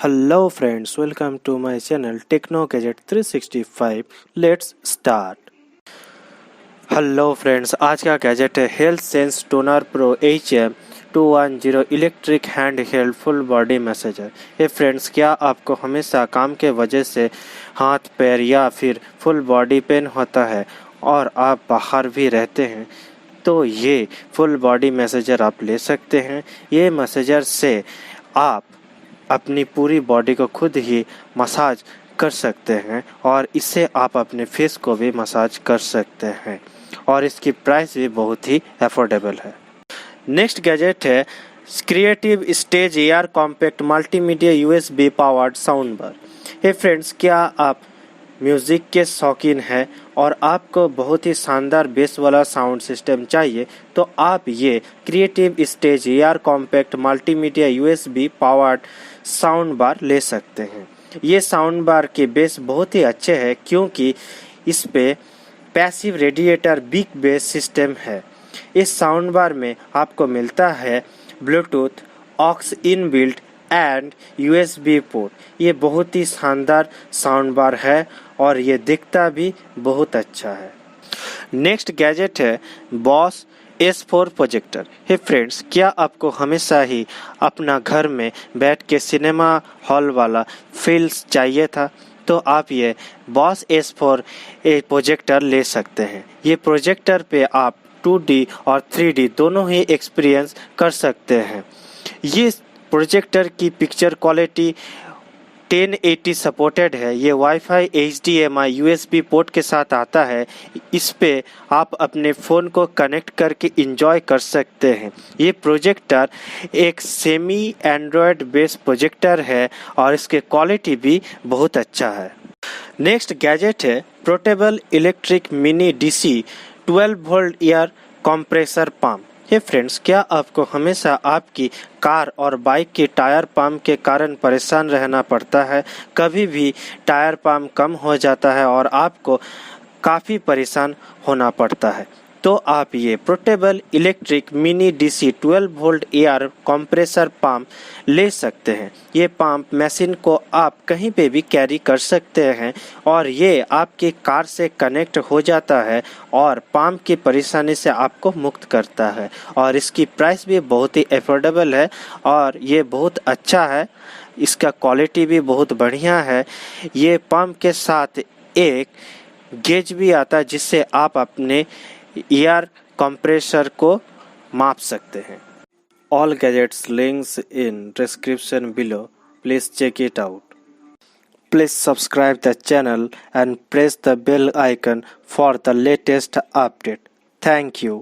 Hello friends, welcome to my channel Techno Gadget 365. Let's start. Hello friends, आज का gadget है health sense toner pro HM210 electric hand held full body messenger. ये friends, क्या आपको हमेशा काम के वजह से हाथ पैर या फिर फुल बॉडी पेन होता है और आप बाहर भी रहते हैं, तो ये फुल बॉडी मैसेजर आप ले सकते हैं। ये मैसेजर से आप अपनी पूरी बॉडी को खुद ही मसाज कर सकते हैं और इससे आप अपने फेस को भी मसाज कर सकते हैं और इसकी प्राइस भी बहुत ही अफोर्डेबल है। नेक्स्ट गैजेट है creative stage AR compact multimedia USB powered sound bar. Hey friends, क्या आप म्यूज़िक के शौकीन हैं और आपको बहुत ही शानदार बेस वाला साउंड सिस्टम चाहिए, तो आप ये creative stage AR compact multimedia USB powered sound बार ले सकते हैं। ये साउंड बार के बेस बहुत ही अच्छे हैं क्योंकि इस पे passive radiator big bass system है। इस साउंड बार में आपको मिलता है Bluetooth, aux inbuilt and USB port. ये बहुत ही शानदार साउंड बार है और ये दिखता भी बहुत अच्छा है। नेक्स्ट गैजेट है Boss S4 projector. Hey friends, क्या आपको हमेशा ही अपना घर में बैठ के सिनेमा हॉल वाला फील्स चाहिए था, तो आप ये बॉस S4 प्रोजेक्टर ले सकते हैं। ये प्रोजेक्टर पे आप 2D और 3D दोनों ही एक्सपीरियंस कर सकते हैं। ये प्रोजेक्टर की पिक्चर क्वालिटी 1080 सपोर्टेड है। ये वाईफाई HDMI USB पोर्ट के साथ आता है। इस पे आप अपने फ़ोन को कनेक्ट करके एंजॉय कर सकते हैं। ये प्रोजेक्टर एक सेमी एंड्रॉयड बेस्ड प्रोजेक्टर है और इसके क्वालिटी भी बहुत अच्छा है। नेक्स्ट गैजेट है portable electric mini DC 12 volt air compressor pump. Hey friends, क्या आपको हमेशा आपकी कार और बाइक के टायर पंप के कारण परेशान रहना पड़ता है? कभी भी टायर पंप कम हो जाता है और आपको काफ़ी परेशान होना पड़ता है, तो आप ये portable electric mini DC 12 volt air compressor pump ले सकते हैं। ये पंप मशीन को आप कहीं पे भी कैरी कर सकते हैं और ये आपकी कार से कनेक्ट हो जाता है और पंप की परेशानी से आपको मुक्त करता है और इसकी प्राइस भी बहुत ही अफोर्डेबल है और ये बहुत अच्छा है। इसका क्वालिटी भी बहुत बढ़िया है। ये पंप के साथ एक गेज भी आता है जिससे आप अपने एयर कंप्रेसर को माप सकते हैं। All gadgets links in description below, please check it out. Please subscribe the channel and press the bell icon for the latest update. Thank you.